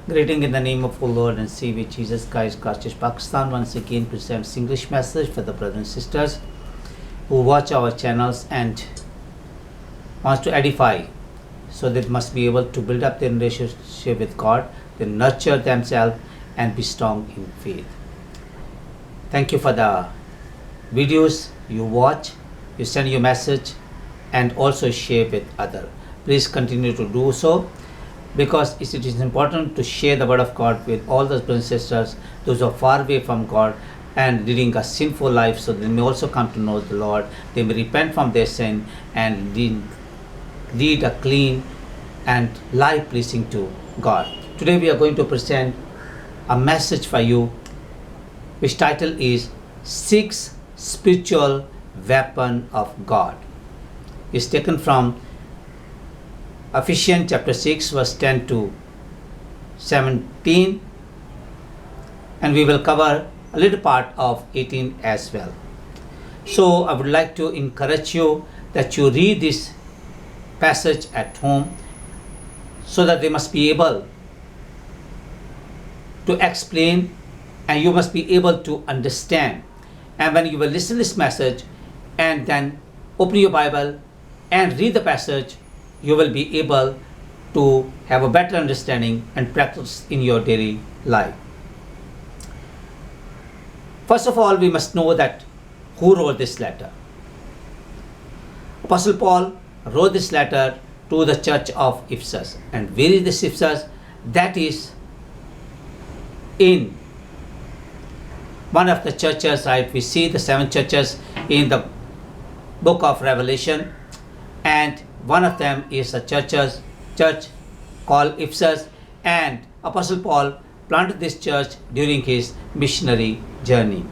Greeting in the name of our Lord and Savior Jesus Christ, Church Pakistan once again presents English message for the brothers and sisters who watch our channels and wants to edify, so that must be able to build up their relationship with God, they nurture themselves and be strong in faith. Thank you for the videos you watch, you send your message and also share with others. Please continue to do so, because it is important to share the word of God with all those brothers and sisters, those who are far away from God and leading a sinful life, so they may also come to know the Lord. They may repent from their sin and lead a clean and life pleasing to God. Today we are going to present a message for you, which title is 6 Spiritual Weapon of God. It's taken from Ephesians chapter 6 verse 10 to 17, and we will cover a little part of 18 as well. So I would like to encourage you that you read this passage at home, so that they must be able to explain and you must be able to understand. And when you will listen to this message and then open your Bible and read the passage, you will be able to have a better understanding and practice in your daily life. First of all, we must know that who wrote this letter. Apostle Paul wrote this letter to the church of Ephesus. And where is this Ephesus? That is in one of the churches, right? We see the 7 churches in the book of Revelation, and one of them is a church called Ephesus, and Apostle Paul planted this church during his missionary journey.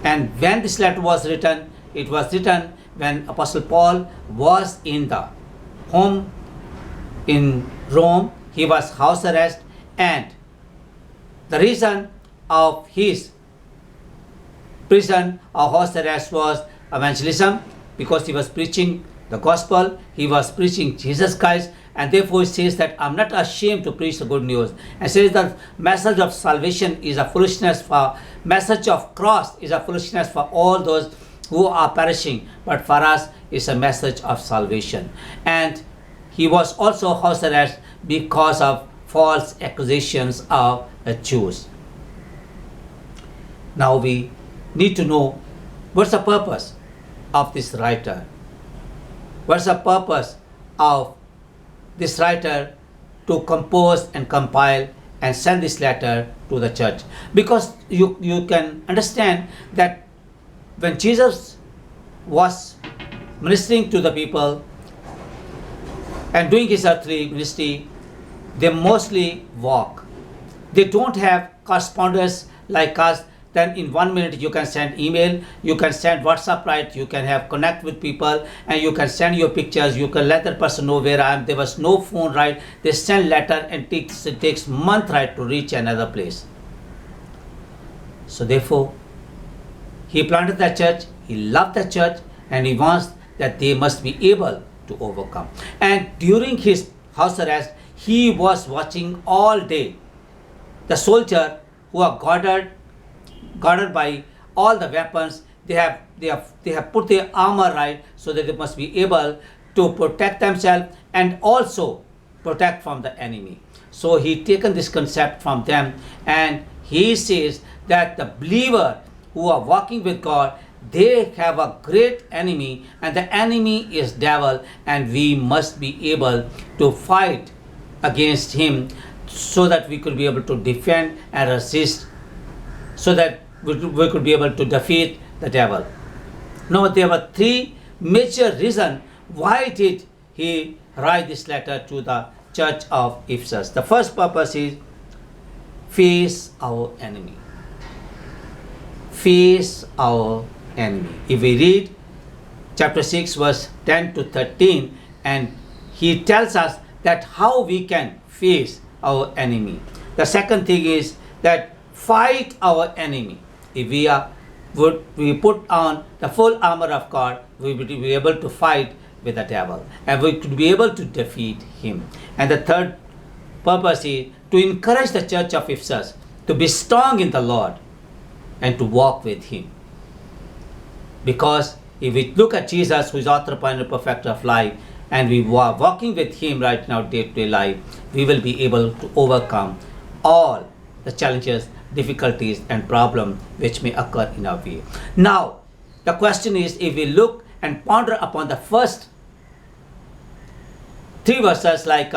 And when this letter was written, it was written when Apostle Paul was in the home in Rome. He was house arrest, and the reason of his prison or house arrest was evangelism, because he was preaching the gospel, he was preaching Jesus Christ, and therefore he says that I'm not ashamed to preach the good news, and says that message of salvation is a foolishness for, message of cross is a foolishness for all those who are perishing, but for us is a message of salvation. And he was also house arrest because of false accusations of the Jews. Now we need to know what's the purpose of this writer. What's the purpose of this writer to compose and compile and send this letter to the church? Because you can understand that when Jesus was ministering to the people and doing his earthly ministry, they mostly walk. They don't have correspondence like us. Then in 1 minute you can send email, you can send WhatsApp, right? You can have connect with people, and you can send your pictures, you can let that person know where I am. There was no phone, right? They send letter, and it takes month, right, to reach another place. So therefore, he planted that church, he loved that church, and he wants that they must be able to overcome. And during his house arrest, he was watching all day the soldier who are guarded by all the weapons. They have put their armor, right, so that they must be able to protect themselves and also protect from the enemy. So he taken this concept from them, and he says that the believer who are walking with God, they have a great enemy, and the enemy is devil, and we must be able to fight against him, so that we could be able to defend and resist, so that we could be able to defeat the devil. Now there were 3 major reasons why did he write this letter to the church of Ephesus. The first purpose is face our enemy. Face our enemy. If we read chapter 6 verse 10 to 13, and he tells us that how we can face our enemy. The second thing is that fight our enemy. If we put on the full armor of God, we will be able to fight with the devil, and we could be able to defeat him. And the third purpose is to encourage the church of Ephesus to be strong in the Lord and to walk with Him. Because if we look at Jesus, who is author, pioneer, perfecter of life, and we are walking with Him right now, day-to-day life, we will be able to overcome all the challenges, difficulties, and problems which may occur in our way. Now, the question is, if we look and ponder upon the first 3 verses, like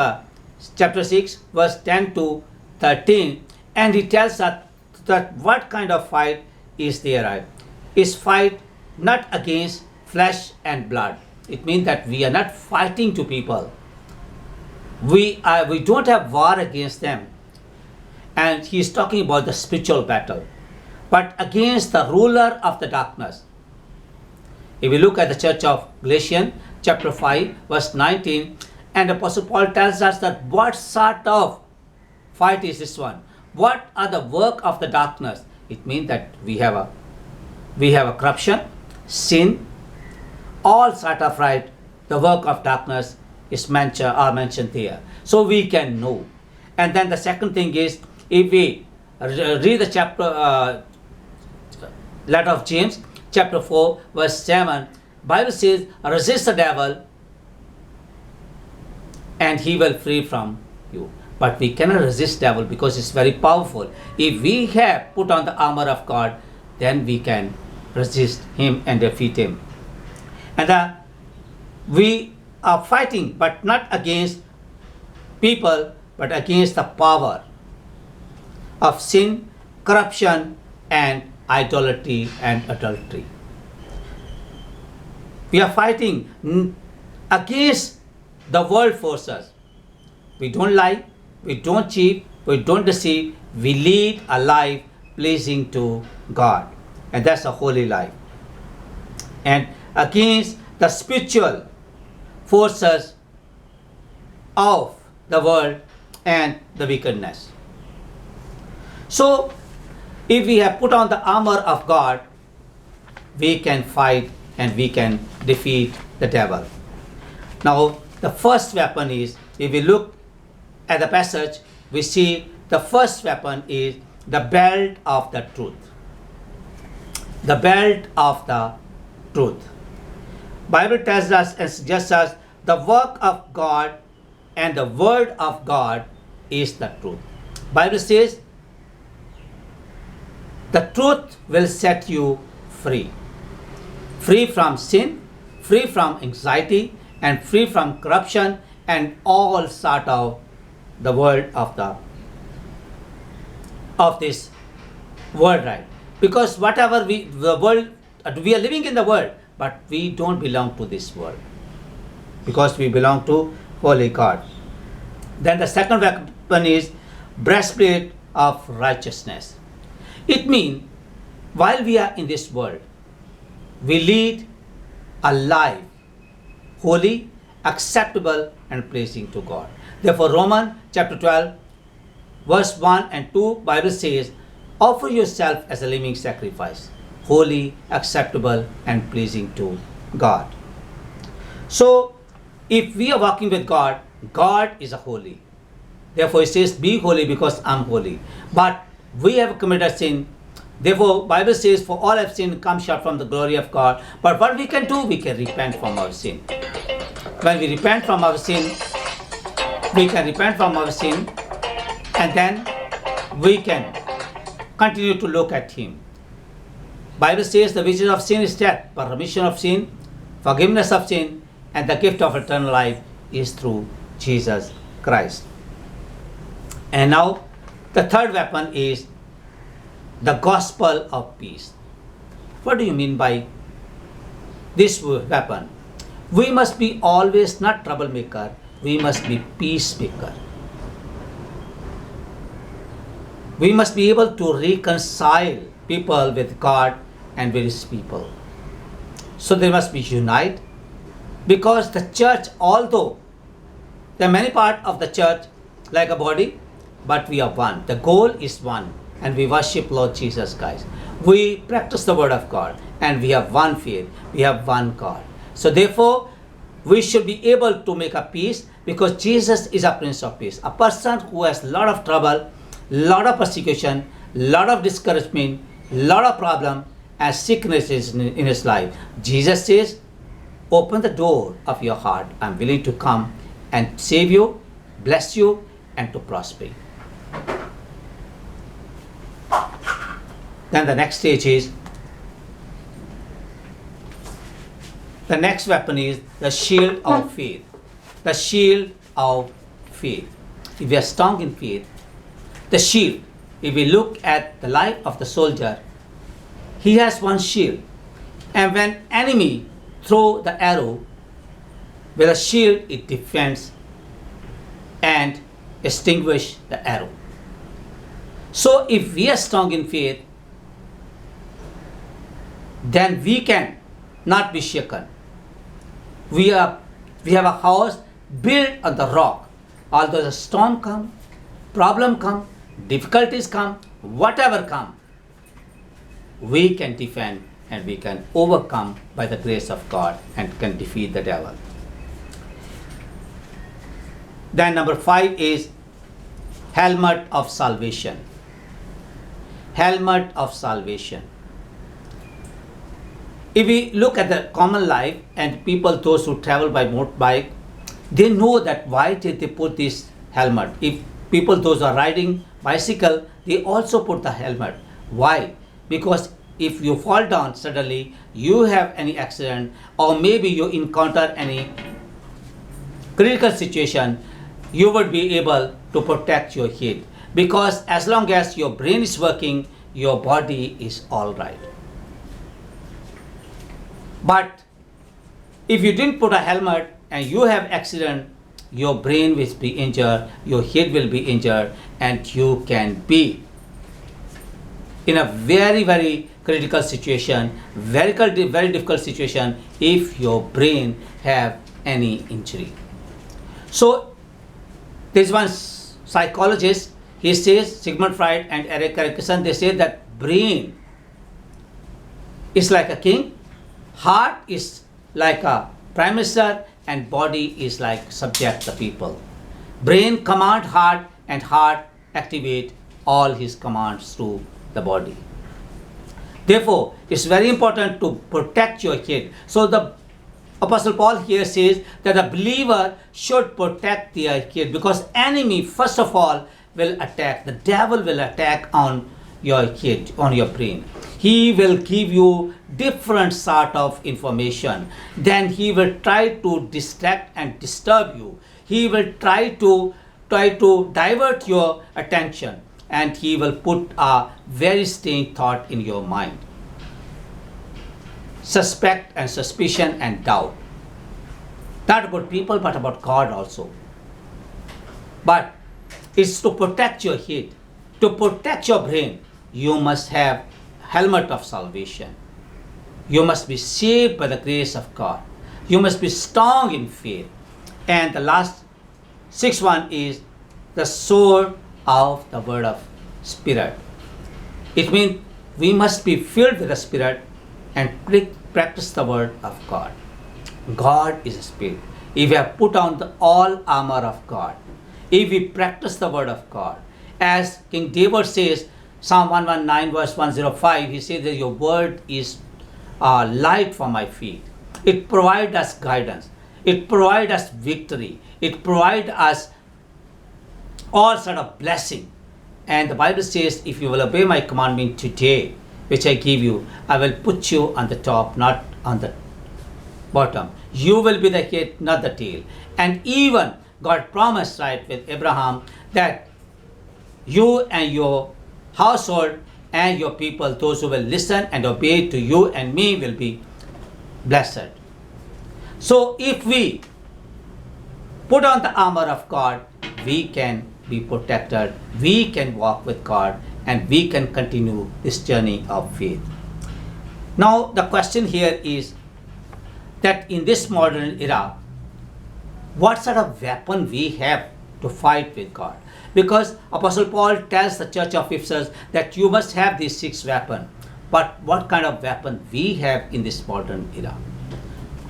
chapter 6, verse 10 to 13, and he tells us that what kind of fight is there? Is fight not against flesh and blood. It means that we are not fighting to people. We don't have war against them. And he is talking about the spiritual battle, but against the ruler of the darkness. If we look at the church of Galatians, chapter 5, verse 19, and Apostle Paul tells us that what sort of fight is this one? What are the work of the darkness? It means that we have a corruption, sin, all sort of right. The work of darkness is mentioned there, so we can know. And then the second thing is, if we read the chapter letter of James, chapter 4, verse 7, Bible says, resist the devil and he will flee from you. But we cannot resist devil because it's very powerful. If we have put on the armor of God, then we can resist him and defeat him. And we are fighting, but not against people, but against the power of sin, corruption, and idolatry and adultery. We are fighting against the world forces. We don't lie, we don't cheat, we don't deceive, we lead a life pleasing to God. And that's a holy life. And against the spiritual forces of the world and the wickedness. So, if we have put on the armor of God, we can fight and we can defeat the devil. Now, the first weapon is, if we look at the passage, we see the first weapon is the belt of the truth. The belt of the truth. Bible tells us and suggests us the work of God and the word of God is the truth. Bible says the truth will set you free. Free from sin, free from anxiety, and free from corruption and all sort of the world of this world, right? Because whatever we are living in the world, but we don't belong to this world, because we belong to holy God. Then the second weapon is breastplate of righteousness. It means while we are in this world, we lead a life holy, acceptable, and pleasing to God. Therefore, Romans chapter 12, verse 1 and 2, Bible says, offer yourself as a living sacrifice, holy, acceptable, and pleasing to God. So, if we are walking with God, God is a holy. Therefore, it says, be holy because I'm holy. But we have committed sin. Therefore, Bible says, for all have sinned, come short from the glory of God. But what we can do, we can repent from our sin. When we repent from our sin, we can repent from our sin, and then we can continue to look at Him. Bible says the wages of sin is death, but remission of sin, forgiveness of sin, and the gift of eternal life is through Jesus Christ. And now, the third weapon is the gospel of peace. What do you mean by this weapon? We must be always not troublemaker, we must be peacemaker. We must be able to reconcile people with God and with His people. So they must be united, because the church, although there are many parts of the church like a body, but we are one. The goal is one, and we worship Lord Jesus Christ. We practice the word of God, and we have one faith, we have one God. So therefore, we should be able to make a peace. Because Jesus is a Prince of Peace. A person who has a lot of trouble, lot of persecution, lot of discouragement, lot of problem and sicknesses in his life. Jesus says, open the door of your heart. I'm willing to come and save you, bless you, and to prosper you. Then the next stage is, the next weapon is the shield of faith. The shield of faith. If we are strong in faith, the shield, if we look at the life of the soldier, he has one shield. And when enemy throw the arrow, with a shield it defends and extinguish the arrow. So if we are strong in faith, then we can not be shaken. We have a house built on the rock. Although the storm come, problem come, difficulties come, whatever come, we can defend and we can overcome by the grace of God and can defeat the devil. Then number 5 is helmet of salvation. Helmet of salvation. If we look at the common life and people, those who travel by motorbike, they know that why did they put this helmet. If people, those who are riding bicycle, they also put the helmet. Why? Because if you fall down suddenly, you have any accident, or maybe you encounter any critical situation, you would be able to protect your head. Because as long as your brain is working, your body is all right. But if you didn't put a helmet and you have accident, your brain will be injured, your head will be injured, and you can be in a very, very critical situation, very difficult situation if your brain have any injury. So there's one psychologist, he says, Sigmund Freud and TARIQ, they say that brain is like a king, heart is like a prime minister, and body is like subject the people. Brain command heart, and heart activate all his commands through the body. Therefore, it's very important to protect your head. So the Apostle Paul here says that a believer should protect their head, because enemy first of all will attack. The devil will attack on your head, on your brain. He will give you different sort of information. Then he will try to distract and disturb you. He will try to divert your attention, and he will put a very strange thought in your mind. Suspect and suspicion and doubt. Not about people, but about God also. But it's to protect your head, to protect your brain. You must have helmet of salvation. You must be saved by the grace of God. You must be strong in faith. And the last 6th one is the sword of the word of Spirit. It means we must be filled with the Spirit and practice the word of God. God is a spirit. If we have put on the all armor of God, if we practice the word of God, as King David says, Psalm 119 verse 105, he says that your word is light for my feet. It provides us guidance. It provides us victory. It provides us all sort of blessing. And the Bible says, if you will obey my commandment today, which I give you, I will put you on the top, not on the bottom. You will be the head, not the tail. And even God promised, right, with Abraham, that you and your household and your people, those who will listen and obey to you and me, will be blessed. So if we put on the armor of God, we can be protected, we can walk with God, and we can continue this journey of faith. Now the question here is that in this modern era, what sort of weapon we have to fight with God? Because Apostle Paul tells the church of Ephesus that you must have these 6 weapons. But what kind of weapon we have in this modern era,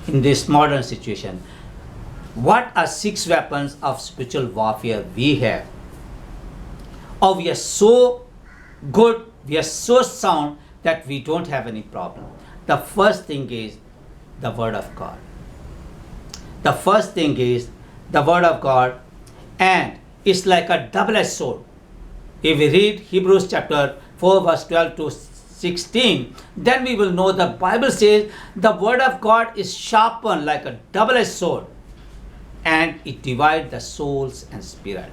in this modern situation? What are 6 weapons of spiritual warfare we have? Oh, we are so good, we are so sound that we don't have any problem. The first thing is the Word of God. The first thing is the Word of God, and it's like a double-edged sword. If we read Hebrews chapter 4 verse 12 to 16, then we will know the Bible says the Word of God is sharpened like a double-edged sword, and it divides the souls and spirit.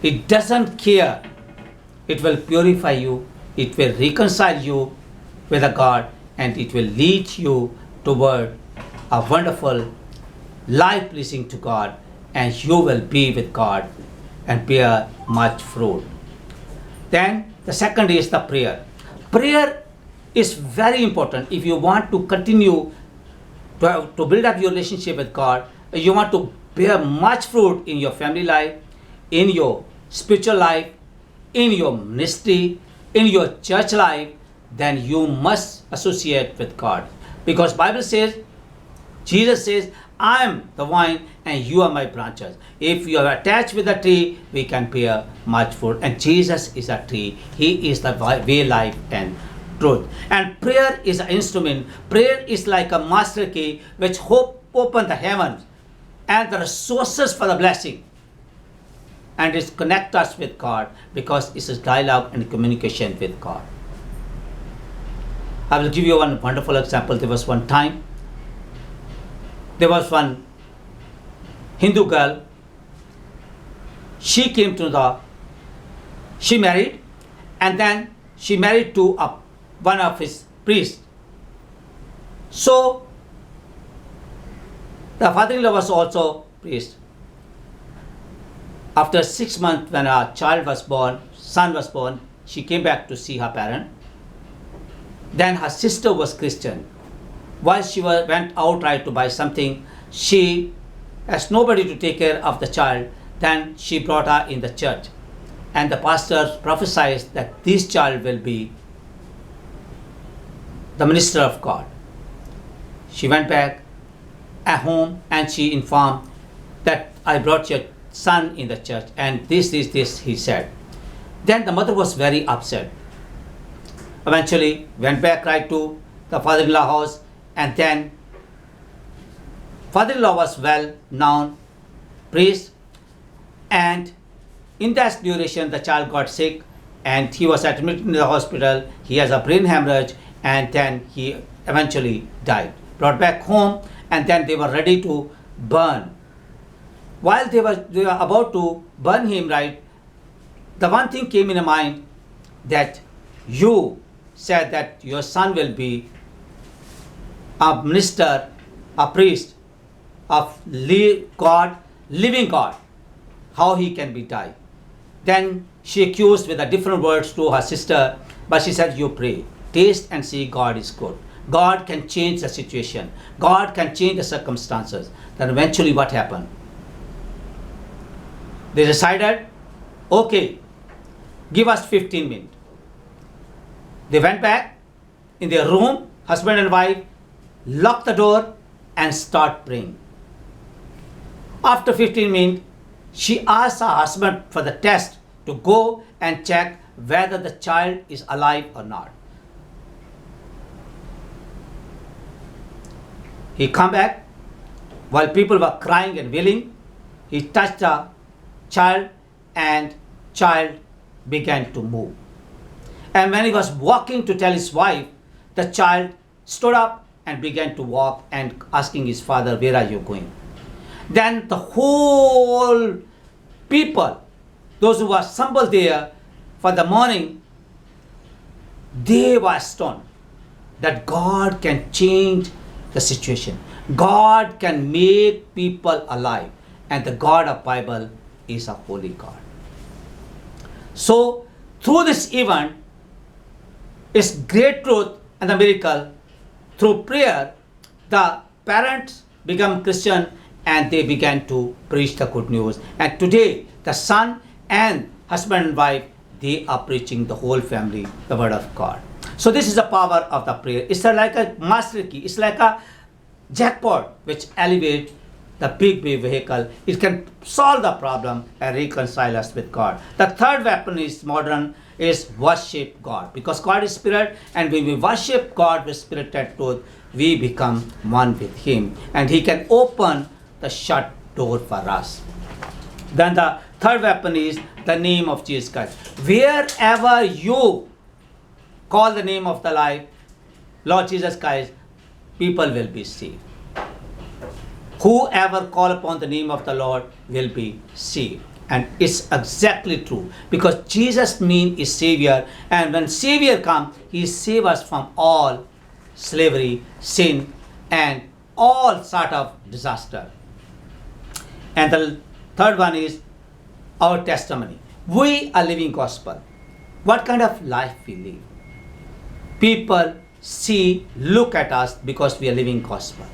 It doesn't care. It will purify you, it will reconcile you with a God, and it will lead you toward a wonderful life pleasing to God, and you will be with God and bear much fruit. Then the second is the prayer. Prayer is very important. If you want to continue to build up your relationship with God, you want to bear much fruit in your family life, in your spiritual life, in your ministry, in your church life, then you must associate with God. Because Bible says, Jesus says, I am the vine and you are my branches. If you are attached with the tree, we can bear much fruit. And Jesus is a tree. He is the way, life, and truth. And prayer is an instrument. Prayer is like a master key which open the heavens and the resources for the blessing. And it connects us with God because it's a dialogue and communication with God. I will give you one wonderful example. There was one time, there was one Hindu girl. She married, and then she married to one of his priests. So the father-in-law was also priest. After 6 months, when her son was born, she came back to see her parent. Then her sister was Christian. While she went out tried to buy something, she has nobody to take care of the child. Then she brought her in the church, and the pastor prophesied that this child will be the minister of God. She went back at home and she informed that I brought your son in the church, and this, he said. Then the mother was very upset. Eventually went back right to the father-in-law house, and then father-in-law was well-known priest, and in that duration the child got sick and he was admitted in the hospital. He has a brain hemorrhage, and then he eventually died. Brought back home, and then they were ready to burn. While they were about to burn him, right, the one thing came in my mind, that you said that your son will be a minister, a priest of God, living God. How he can be died? Then she accused with the different words to her sister, but she said, you pray, taste and see God is good. God can change the situation. God can change the circumstances. Then eventually what happened? They decided, okay, give us 15 minutes. They went back in their room, husband and wife, locked the door and start praying. After 15 minutes, she asked her husband for the test to go and check whether the child is alive or not. He come back while people were crying and wailing. He touched the child, and child began to move. And when he was walking to tell his wife, the child stood up and began to walk and asking his father, where are you going? Then the whole people, those who were assembled there for the morning, they were stunned that God can change the situation. God can make people alive, and the God of Bible is a holy God. So through this event is great truth and the miracle. Through prayer, the parents become Christian and they began to preach the good news. And today the son and husband and wife, they are preaching the whole family the word of God. So this is the power of the prayer. It's like a master key. It's like a jackpot which elevates the big vehicle. It can solve the problem and reconcile us with God. The third weapon is modern, is worship God. Because God is spirit, and when we worship God with spirit and truth, we become one with Him, and He can open the shut door for us. Then the third weapon is the name of Jesus Christ. Wherever you call the name of the Lord Jesus Christ, people will be saved. Whoever call upon the name of the Lord will be saved. And it's exactly true, because Jesus means is Savior, and when Savior comes, He saves us from all slavery, sin, and all sort of disaster. And the third one is our testimony. We are living gospel. What kind of life we live? People see, look at us because we are living gospel.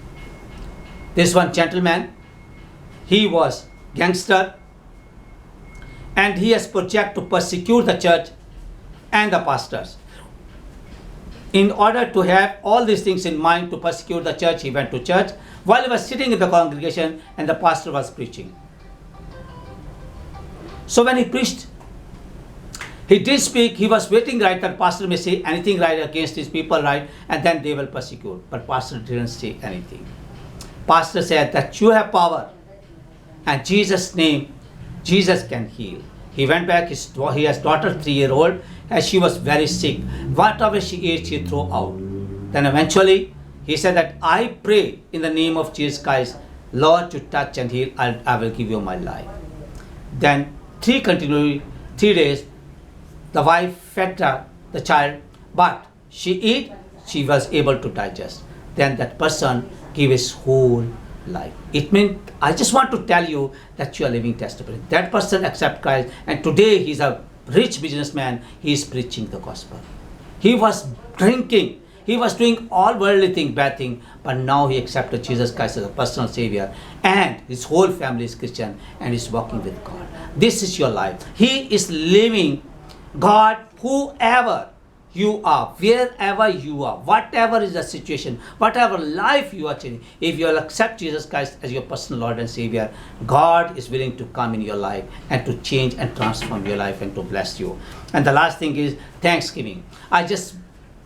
This one gentleman, he was gangster, and he has project to persecute the church and the pastors. In order to have all these things in mind to persecute the church, he went to church while he was sitting in the congregation and the pastor was preaching. So when he preached, he did speak, he was waiting right that pastor may say anything right against his people, right, and then they will persecute. But pastor didn't say anything. Pastor said that you have power, and Jesus' name, Jesus can heal. He went back, he has daughter 3-year-old, and she was very sick. Whatever she ate, she threw out. Then eventually, he said that I pray in the name of Jesus Christ, Lord, to touch and heal, I will give you my life. Then 3 days, the wife fed the child, but she was able to digest. Then that person gave his whole life. It means, I just want to tell you that you are living testimony. That person accepted Christ, and today he's a rich businessman. He is preaching the gospel. He was drinking. He was doing all worldly thing, bad thing, but now he accepted Jesus Christ as a personal Savior, and his whole family is Christian and is walking with God. This is your life. He is living God, whoever you are, wherever you are, whatever is the situation, whatever life you are changing, if you will accept Jesus Christ as your personal Lord and Savior, God is willing to come in your life and to change and transform your life and to bless you. And the last thing is Thanksgiving. I just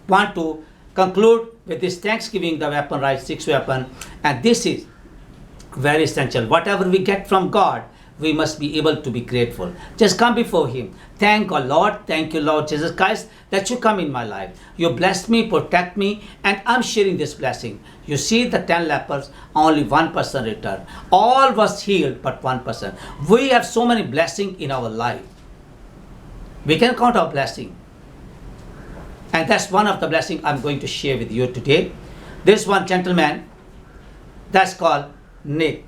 want to conclude with this Thanksgiving, the weapon, right? 6th weapon. And this is very essential. Whatever we get from God, we must be able to be grateful. Just come before Him. Thank God, Lord. Thank you, Lord Jesus Christ, that you come in my life. You blessed me, protect me, and I'm sharing this blessing. You see the 10 lepers, only one person returned. All was healed, but one person. We have so many blessings in our life. We can count our blessing. And that's one of the blessings I'm going to share with you today. This one gentleman, that's called Nick.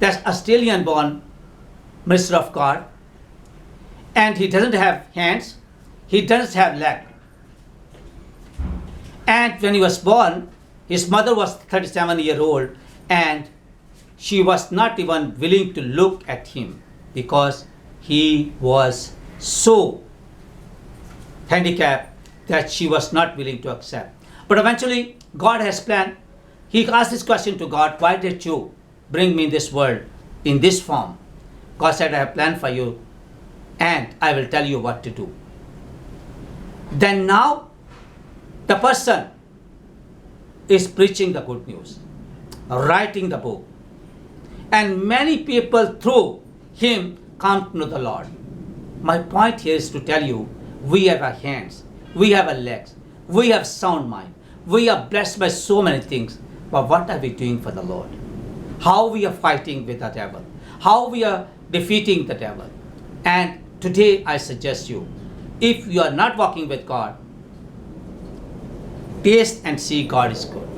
That's Australian-born minister of God. And he doesn't have hands. He doesn't have legs. And when he was born, his mother was 37-year-old, and she was not even willing to look at him because he was so handicapped that she was not willing to accept. But eventually, God has planned. He asked this question to God, why did you bring me in this world in this form? God said, I have planned for you, and I will tell you what to do. Then now, the person is preaching the good news, writing the book. And many people through him come to know the Lord. My point here is to tell you, we have our hands, we have our legs, we have sound mind, we are blessed by so many things. But what are we doing for the Lord? How we are fighting with the devil? How we are defeating the devil? And today I suggest you, if you are not walking with God, taste and see God is good.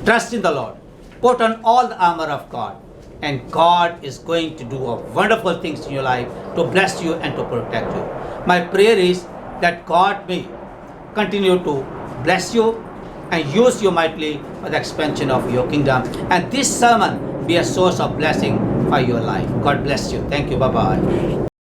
Trust in the Lord. Put on all the armor of God, and God is going to do wonderful things in your life to bless you and to protect you. My prayer is that God may continue to bless you and use you mightily for the expansion of your kingdom. And this sermon be a source of blessing for your life. God bless you. Thank you. Bye-bye.